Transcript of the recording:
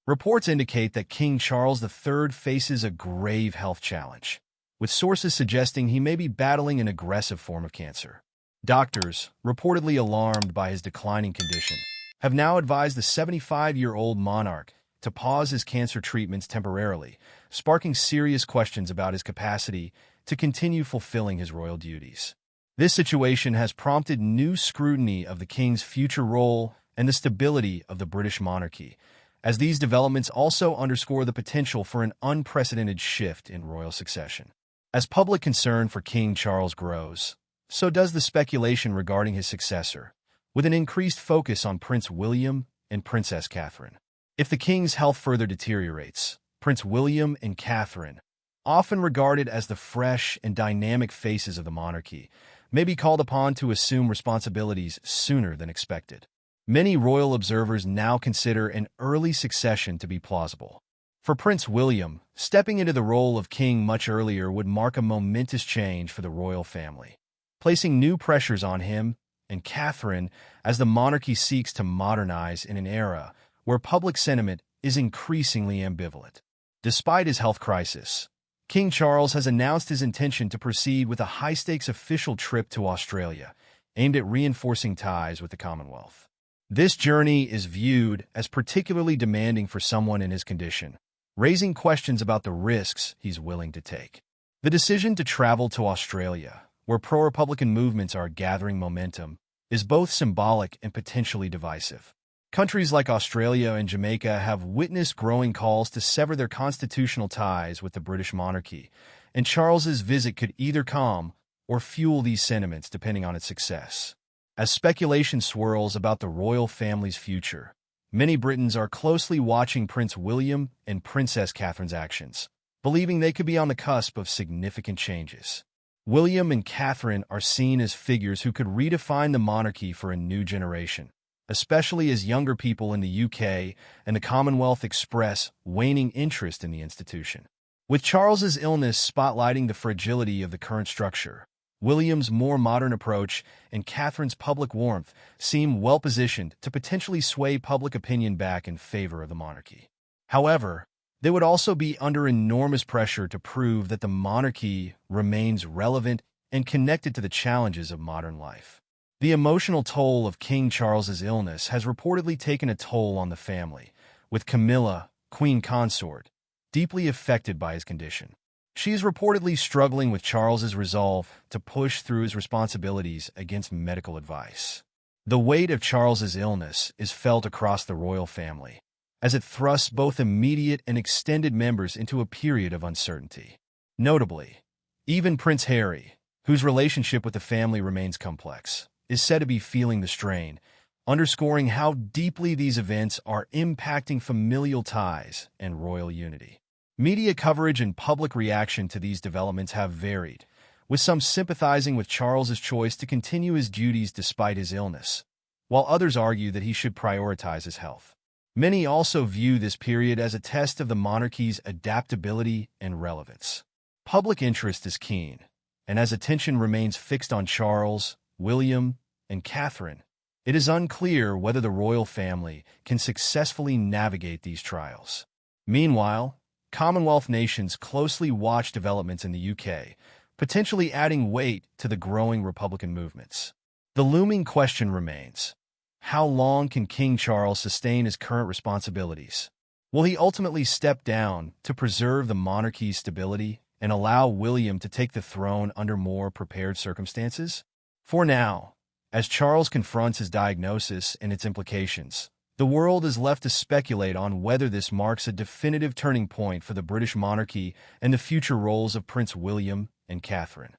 Reports indicate that King Charles III faces a grave health challenge, with sources suggesting he may be battling an aggressive form of cancer. Doctors, reportedly alarmed by his declining condition, have now advised the 75-year-old monarch to pause his cancer treatments temporarily, sparking serious questions about his capacity to continue fulfilling his royal duties. This situation has prompted new scrutiny of the king's future role and the stability of the British monarchy, as these developments also underscore the potential for an unprecedented shift in royal succession. As public concern for King Charles grows, so does the speculation regarding his successor, with an increased focus on Prince William and Princess Catherine. If the king's health further deteriorates, Prince William and Catherine, often regarded as the fresh and dynamic faces of the monarchy, may be called upon to assume responsibilities sooner than expected. Many royal observers now consider an early succession to be plausible. For Prince William, stepping into the role of king much earlier would mark a momentous change for the royal family, placing new pressures on him and Catherine as the monarchy seeks to modernize in an era where public sentiment is increasingly ambivalent. Despite his health crisis, King Charles has announced his intention to proceed with a high-stakes official trip to Australia, aimed at reinforcing ties with the Commonwealth. This journey is viewed as particularly demanding for someone in his condition, raising questions about the risks he's willing to take. The decision to travel to Australia, where pro-Republican movements are gathering momentum, is both symbolic and potentially divisive. Countries like Australia and Jamaica have witnessed growing calls to sever their constitutional ties with the British monarchy, and Charles's visit could either calm or fuel these sentiments depending on its success. As speculation swirls about the royal family's future, many Britons are closely watching Prince William and Princess Catherine's actions, believing they could be on the cusp of significant changes. William and Catherine are seen as figures who could redefine the monarchy for a new generation, especially as younger people in the UK and the Commonwealth express waning interest in the institution. With Charles's illness spotlighting the fragility of the current structure, William's more modern approach and Catherine's public warmth seem well-positioned to potentially sway public opinion back in favor of the monarchy. However, they would also be under enormous pressure to prove that the monarchy remains relevant and connected to the challenges of modern life. The emotional toll of King Charles's illness has reportedly taken a toll on the family, with Camilla, Queen Consort, deeply affected by his condition. She is reportedly struggling with Charles's resolve to push through his responsibilities against medical advice. The weight of Charles's illness is felt across the royal family, as it thrusts both immediate and extended members into a period of uncertainty. Notably, even Prince Harry, whose relationship with the family remains complex, is said to be feeling the strain, underscoring how deeply these events are impacting familial ties and royal unity. Media coverage and public reaction to these developments have varied, with some sympathizing with Charles's choice to continue his duties despite his illness, while others argue that he should prioritize his health. Many also view this period as a test of the monarchy's adaptability and relevance. Public interest is keen, and as attention remains fixed on Charles, William, and Catherine, it is unclear whether the royal family can successfully navigate these trials. Meanwhile, Commonwealth nations closely watch developments in the UK, potentially adding weight to the growing Republican movements. The looming question remains: how long can King Charles sustain his current responsibilities? Will he ultimately step down to preserve the monarchy's stability and allow William to take the throne under more prepared circumstances? For now, as Charles confronts his diagnosis and its implications, the world is left to speculate on whether this marks a definitive turning point for the British monarchy and the future roles of Prince William and Catherine.